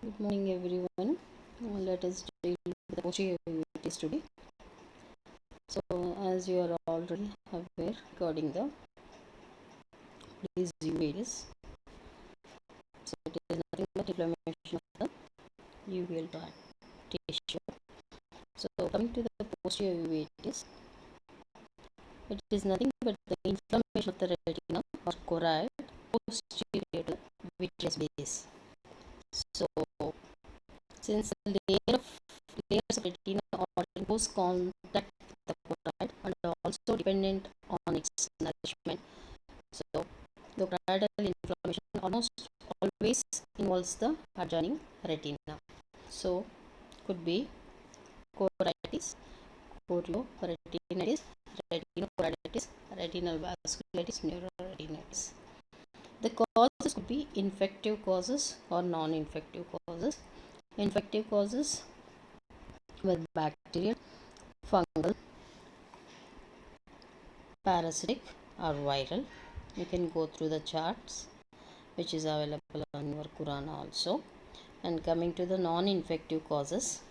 Good morning, everyone. Let us deal with the posterior uveitis today. So, as you are already aware, regarding the disease uveitis, so it is nothing but inflammation of the uveal tissue. So, coming to the posterior uveitis, it is nothing but the inflammation of the retina or choroid posterior to the vitreous base. So, since the layers of retina are in close contact with the choroid and are also dependent on its nourishment, so the choroidal inflammation almost always involves the adjoining retina. So, could be choroiditis, chorioretinitis, retinochoroiditis, retinal vasculitis, neuroretinitis. The causes could be infective causes or non-infective causes. Infective causes with bacterial, fungal, parasitic or viral. You can go through the charts which is available on your Quran also. And coming to the non-infective causes,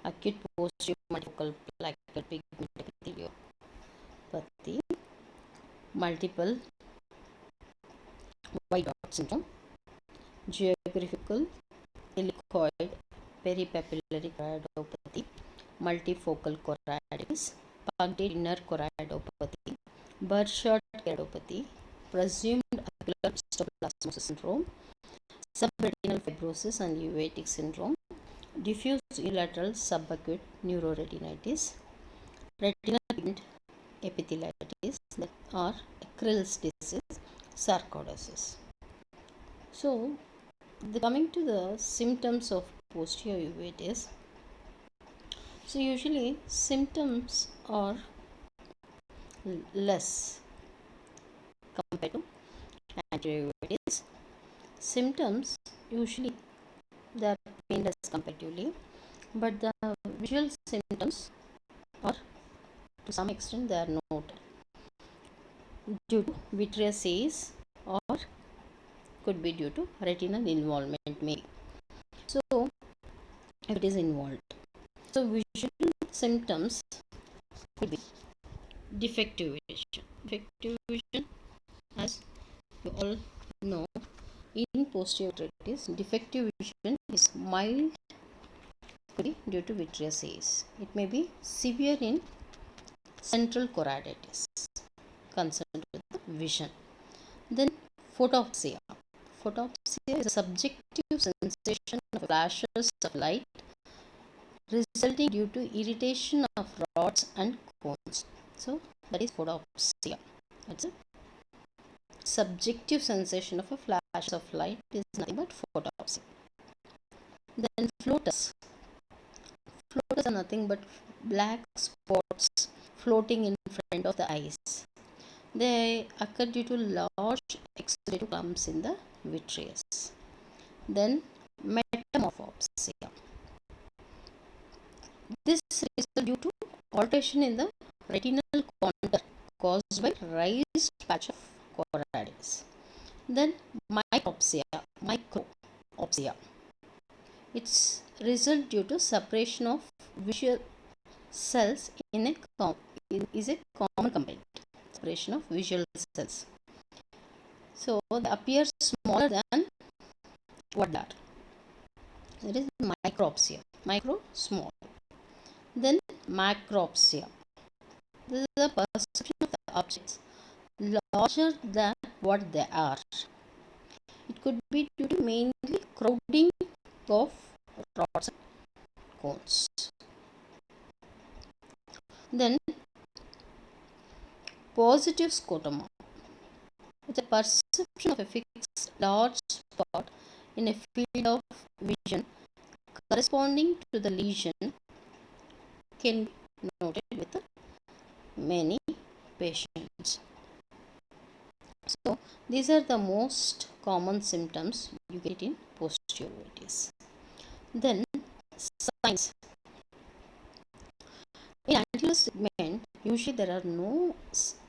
acute posterior multifocal plaque pigmentoepitheliopathy, multiple white dot syndrome, geographical helicoid peripapillary choroidopathy, multifocal choroiditis, punctate inner choroidopathy, birdshot choroidopathy, presumed ocular histoplasmosis syndrome, subretinal fibrosis and uveitic syndrome, diffuse unilateral subacute neuroretinitis, retinal pigment epitheliitis that are Krill's disease, sarcoidosis. So, coming to the symptoms of posterior uveitis, so usually symptoms are less compared to anterior uveitis. Symptoms usually they are painless comparatively, but the visual symptoms are to some extent they are noted due to vitreous haze or could be due to retinal involvement maybe. So, if it is involved, so visual symptoms could be defective vision. Defective vision, as you all know, in posterior uveitis, defective vision is mild, could be due to vitreous haze. It may be severe in central choroiditis, concerned with the vision. Then photopsia. Photopsia is a subjective sensation of flashes of light resulting due to irritation of rods and cones. So that is photopsia. It's a subjective sensation of a flash of light is nothing but photopsia. Then floaters. Floaters are nothing but black spots floating in front of the eyes. They occur due to large exudative clumps in the vitreous. Then metamorphopsia. This is due to alteration in the retinal contour caused by raised patch of choroiditis. Then micropsia. Its result due to suppression of visual cells is a common complaint. Suppression of visual cells. So they appear smaller than what they are. That is micropsia. Micro, small. Then macropsia. This is the perception of the objects larger than what they are. It could be due to mainly crowding of rods and cones. Then positive scotoma. It's a perception of a fixed large spot in a field of vision corresponding to the lesion can be noted with many patients. So these are the most common symptoms you get in posterior uveitis. Then signs. In anterior segment, usually there are no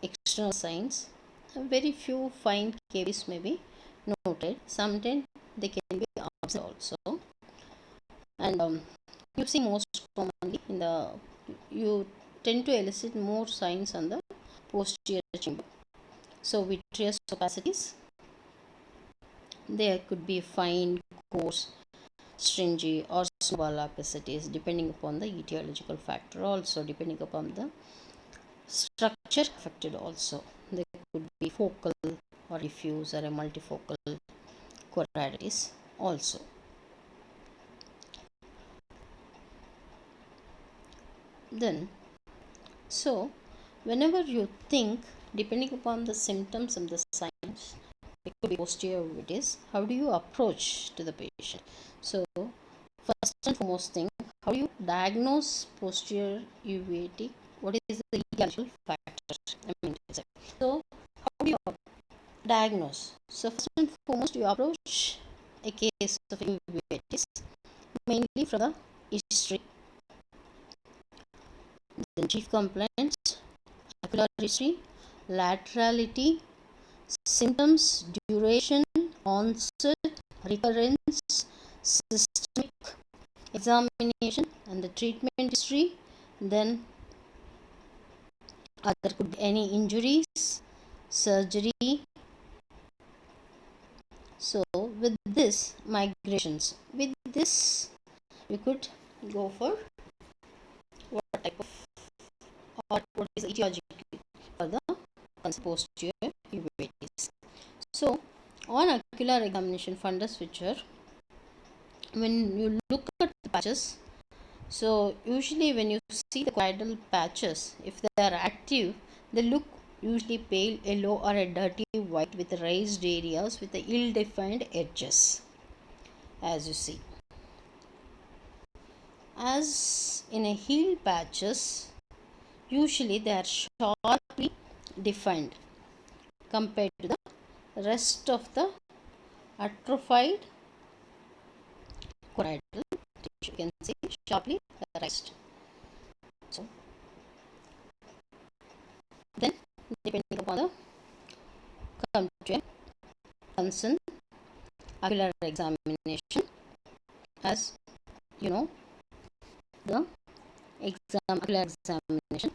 external signs. Very few fine cavities may be noted. Sometimes they can be observed also. and you see most commonly in the, you tend to elicit more signs on the posterior chamber. So vitreous opacities, there could be fine, coarse, stringy or snowball opacities depending upon the etiological factor, also depending upon the structure affected also. There could be focal or diffuse or a multifocal choroiditis also. Then, so whenever you think, depending upon the symptoms and the signs, it could be posterior uveitis, how do you approach to the patient? So first and foremost thing, how do you diagnose posterior uveitic? What is the etiological factor? So how do you diagnose? So first and foremost, you approach a case of uveitis mainly from the history. Then chief complaints, ocular history, laterality, symptoms, duration, onset, recurrence, systemic examination, and the treatment history. Then there could be any injuries, surgery. So with this migrations, with this you could go for what type of, or what is the etiology for the posterior uveitis. So on ocular examination fundus feature, when you look at the patches, so usually when you see the choroidal patches, if they are active, they look usually pale yellow or a dirty white with raised areas with the ill-defined edges, as you see. As in a heel patches, usually they are sharply defined compared to the rest of the atrophied choroidal tissue. You can see sharply raised. So then, depending upon the come to a concern ocular examination, as you know, the ocular examination,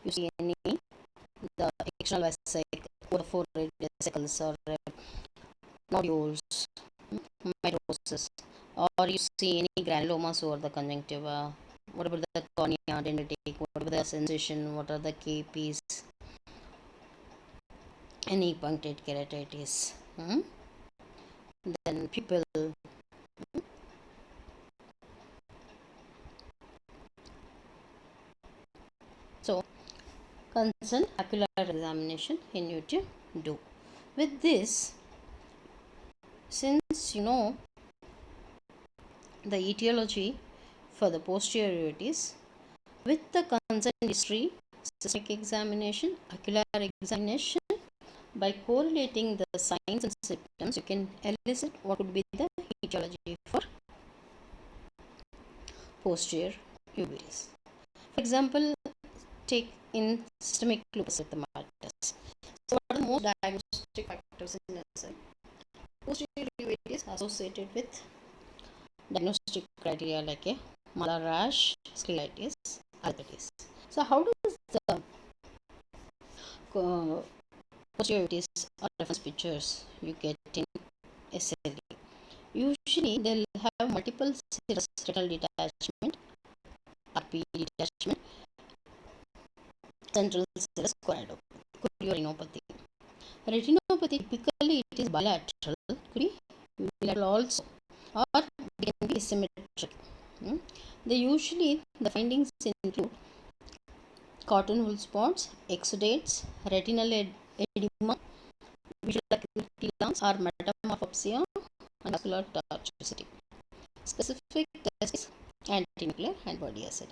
you see any the external vesicle or the forehead vesicles or nodules, mitosis, or you see any granulomas over the conjunctiva. What about the cornea, dendritic? What about the sensation? What are the KPs? Any punctate keratitis? Then pupil. So concern ocular examination you need to do. With this, since you know the etiology for the posterior uveitis, with the consent history, systemic examination, ocular examination, by correlating the signs and symptoms, you can elicit what would be the etiology for posterior uveitis. For example, take in systemic lupus erythematosus. So, what are the most diagnostic factors in SM? Posterior uveitis associated with diagnostic criteria like a mala rash, scleritis, arthritis. So, how does the posterior uveitis or reference pictures you get in SLE? Usually, they'll have multiple serous retinal detachment, RP detachment, central serous chorioretinopathy. Retinopathy typically it is bilateral, could be bilateral also, or it can be symmetric. They usually the findings include cotton wool spots, exudates, retinal edema, visual acuity loss or metamorphopsia, and vascular toxicity. Specific test is antinuclear antibody assay.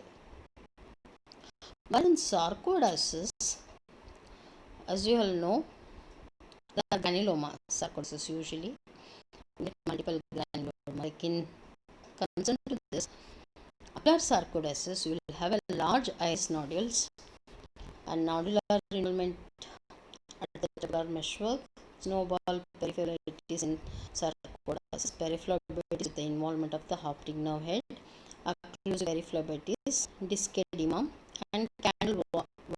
While in sarcoidosis, as you all know, the granuloma sarcoidosis usually get multiple granuloma. Like in concern to this, ocular sarcoidosis, you will have a large iris nodules and nodular involvement at the tubular meshwork, snowball peripheral uveitis in sarcoidosis, peripheral uveitis with the involvement of the optic nerve head, occlusive peripheral uveitis, disc edema, and candle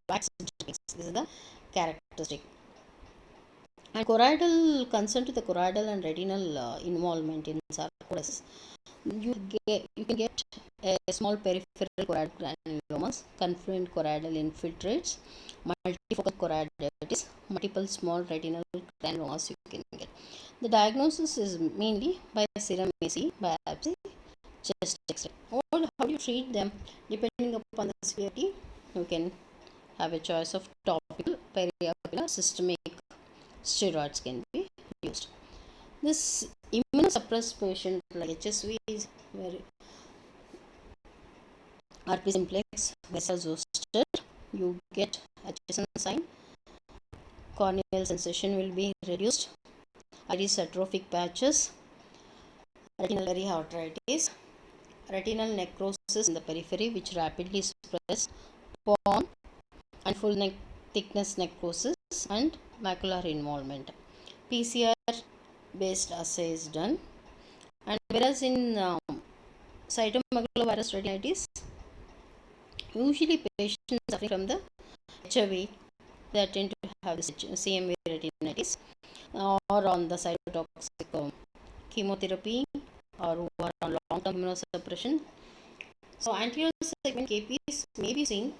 wax drippings. This is the characteristic. And choroidal consent to the choroidal and retinal involvement in sarcoidosis. You can get a small peripheral choroidal granulomas, confluent choroidal infiltrates, multifocal choroiditis, multiple small retinal granulomas you can get. The diagnosis is mainly by serum ACE, biopsy, chest X-ray. How do you treat them? Depending upon the severity, you can have a choice of topical, periocular, systemic steroids can be used. This immunosuppressed patient like HSV is very RP simplex vessel zoster, you get HSN sign, corneal sensation will be reduced, iris atrophic patches, retinal arteritis, retinal necrosis in the periphery which rapidly spreads, pon and full neck thickness necrosis, and macular involvement. PCR based assay is done. And whereas in cytomegalovirus retinitis, usually patients suffering from the HIV, they tend to have this CMV retinitis, or on the cytotoxic chemotherapy, or who are on long-term immunosuppression. So anterior segment KPs may be seen,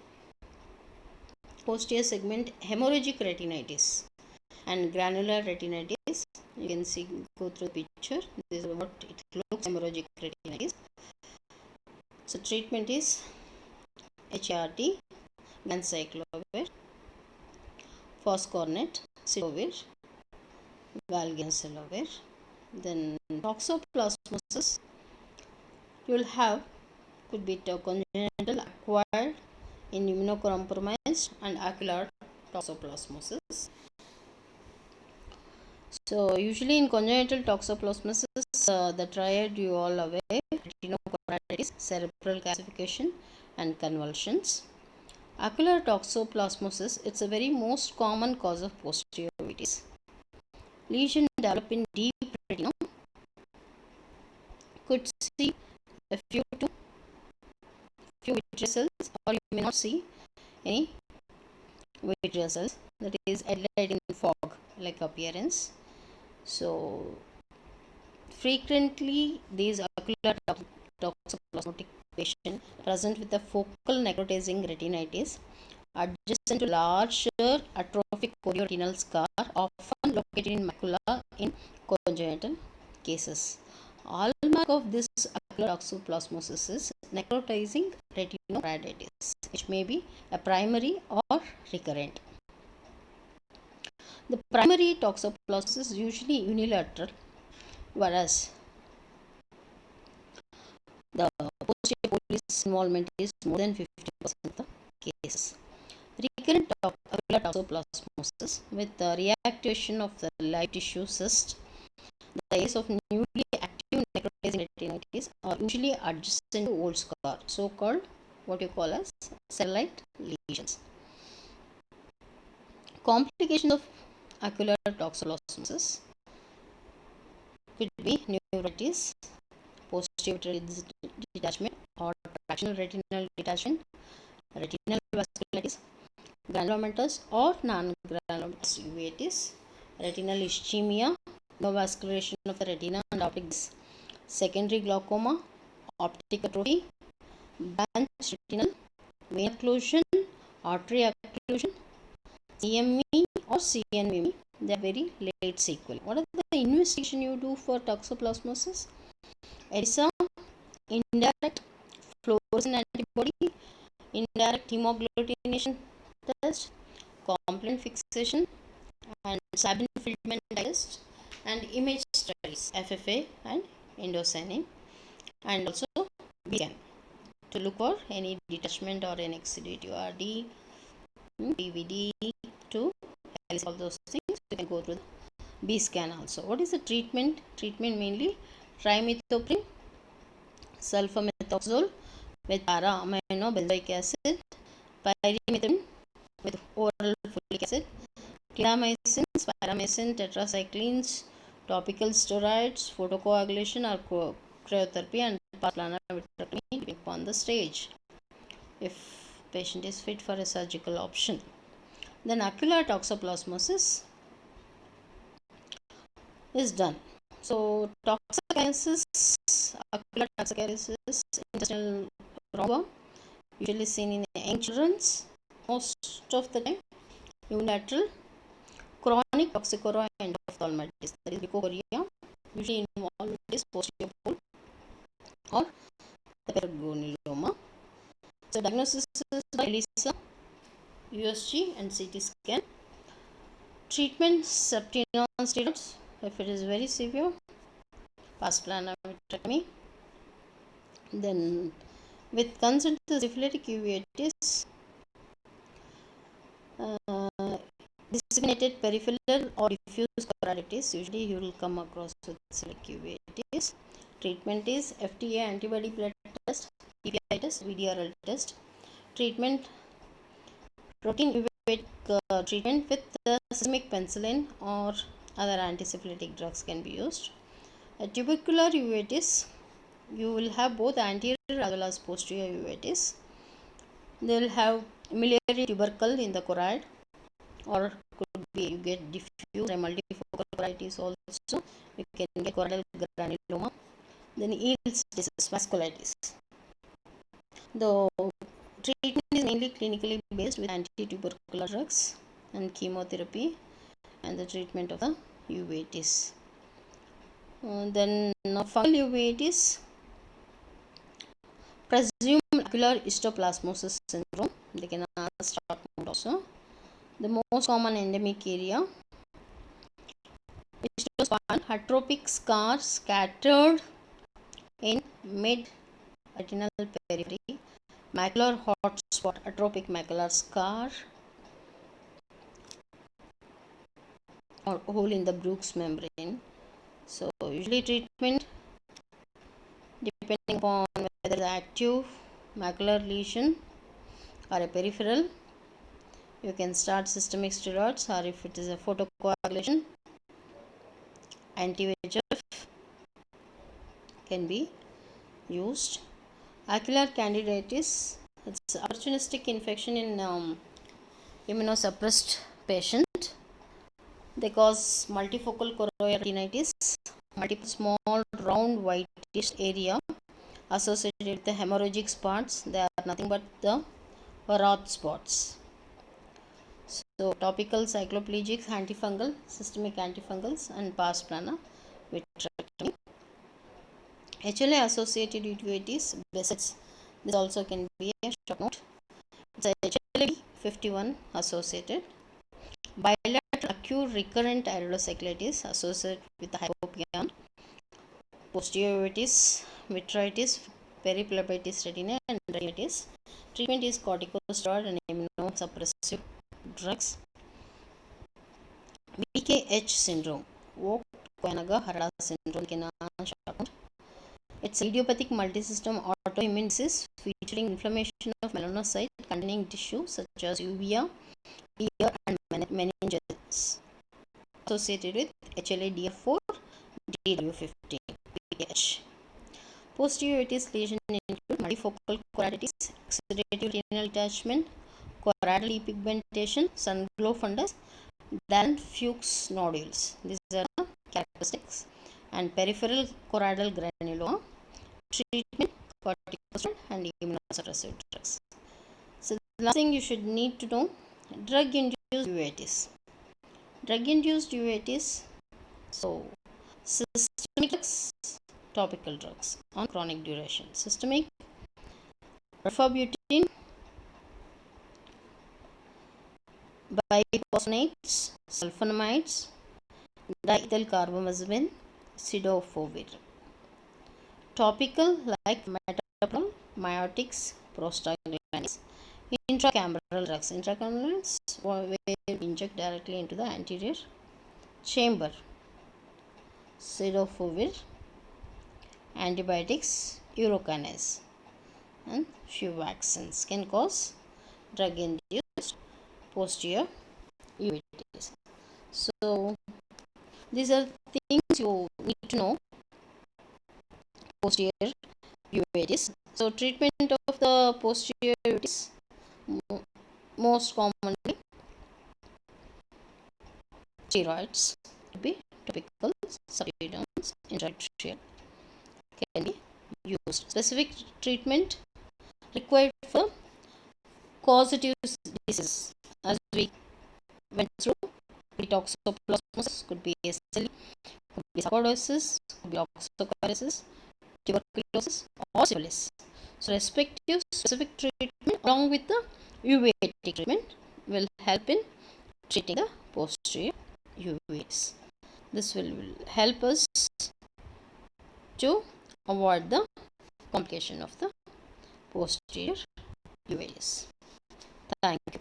posterior segment hemorrhagic retinitis and granular retinitis. You can see, go through the picture. This is what it looks, hemorrhagic retinitis. So treatment is HRT, ganciclovir, foscarnet, cidovir, valganciclovir. Then toxoplasmosis, you will have, could be congenital, acquired in immunocompromised, and ocular toxoplasmosis. So usually in congenital toxoplasmosis, the triad you all aware: retinochoroiditis, cerebral calcification, and convulsions. Ocular toxoplasmosis, it's a very most common cause of posterior uveitis. Lesion develop in deep retina, could see a few vitreous cells, or you may not see any vitreous cells. That is headlight in fog like appearance. So frequently these ocular toxoplasmotic patient present with a focal necrotizing retinitis adjacent to larger atrophic chorioretinal scar, often located in macula in congenital cases. Hallmark of this ocular toxoplasmosis is necrotizing retinochoroiditis, which may be a primary or recurrent. The primary toxoplasmosis is usually unilateral, whereas the posterior police involvement is more than 50% of the cases. Recurrent ocular toxoplasmosis with the reactivation of the live tissue cyst, the case of newly active necrotizing retinitis are usually adjacent to old scar, so called what you call as satellite lesions. Complications of ocular toxoplasmosis could be neuritis, posterior detachment or tractional retinal detachment, retinal vasculitis, granulomatous or non-granulomatous uveitis, retinal ischemia, neovascularization of the retina and optic disc, secondary glaucoma, optic atrophy, branch retinal, vein occlusion, artery occlusion, CME or CNVME. They are very late sequelae. What are the investigation you do for toxoplasmosis? ELISA, indirect fluorescent antibody, indirect hemagglutination test, complement fixation, and Sabin Feldman test, and image studies, FFA and indocyanine, and also B scan to look for any detachment or any exudative DVD to all those things. You can go through the B scan also. What is the treatment? Treatment mainly trimethoprim, sulfamethoxazole with para-amino benzoic acid, pyrimethamine with oral folic acid, clindamycin, pyrimethamine, tetracyclines topical steroids, photocoagulation or cryotherapy, and plasma vitrectomy depending upon the stage, if patient is fit for a surgical option. Then ocular toxoplasmosis is done. So toxicokinesis, ocular toxicokinesis, intestinal thrombo, usually seen in young children most of the time. Unilateral chronic toxicoro and ophthalmitis, that is leukoria, usually involved with posterior pole or the paragonglioma. So diagnosis is by ELISA, USG and CT scan. Treatment subtenon steroids if it is very severe, plasma vitrectomy. Then with consent to syphilitic uveitis, disseminated peripheral or diffuse choroiditis, usually you will come across with syphilitic uveitis. Treatment is FDA antibody blood test, PPI test, VDRL test. Treatment routine uveitic treatment with systemic penicillin or other antisyphilitic drugs can be used. A tubercular uveitis, you will have both anterior as well as posterior uveitis. They will have miliary tubercle in the choroid, or could be you get diffuse and multifocal choroiditis also. You can get choroidal granuloma. Then Eales disease, vasculitis. The treatment is mainly clinically based with anti-tubercular drugs and chemotherapy and the treatment of the uveitis. Then fungal uveitis, presumed ocular histoplasmosis syndrome. They can start also. The most common endemic area is atrophic scar scattered in mid-retinal periphery, macular hotspot, atrophic macular scar, or hole in the Brooks membrane. So usually treatment depending upon whether the active macular lesion or a peripheral, you can start systemic steroids, or if it is a photocoagulation, anti-VEGF can be used. Ocular candidiasis, it's opportunistic infection in immunosuppressed patient. They cause multifocal choroidal retinitis, multiple small round whitish area associated with the hemorrhagic spots. They are nothing but the Roth spots. So topical cycloplegics, antifungal, systemic antifungals, and pars plana vitrectomy. HLA associated uveitis, besides this also can be a short note. It's a HLA 51 associated. Bilateral acute recurrent iridocyclitis associated with the hypopyon, posterior uveitis, vitritis, periphlebitis retinae, and retinitis. Treatment is corticosteroid and immunosuppressive drugs. BKH syndrome, Vogt-Koeniger-Harada syndrome, it's idiopathic multisystem autoimmune disease featuring inflammation of melanocyte containing tissue such as uvea, ear, and meninges, associated with HLA-DR4, DW15, BKH. Posterior uveitis lesion include multifocal choroiditis, exudative retinal detachment, choroidal depigmentation, sun glow fundus, Dalton Fuchs nodules. These are the characteristics. And peripheral choroidal granuloma. Treatment, corticosteroid and immunosuppressive drugs. So the last thing you should need to know, drug-induced uveitis. Drug-induced uveitis. So systemic drugs, topical drugs on chronic duration. Systemic, rifabutin, bisphosphonates, sulfonamides, diethyl carbamazepine, cidofovir. Topical like metoprolol, myotics, prostaglandins. Intracameral drugs. Intracameral where we inject directly into the anterior chamber. Cidofovir, antibiotics, urokinase, and few vaccines can cause drug-induced posterior uveitis. So These are things you need to know. Posterior uveitis. So treatment of the posterior uveitis, most commonly steroids, could be topical, subcutaneous, intraarterial, can be used. Specific treatment required for causative diseases, as we went through. Toxoplasmosis, could be SLE, could be sarcoidosis, could be oxocariasis, tuberculosis, or syphilis. So respective specific treatment along with the uveitic treatment will help in treating the posterior uveitis. This will help us to avoid the complication of the posterior uveitis. Thank you.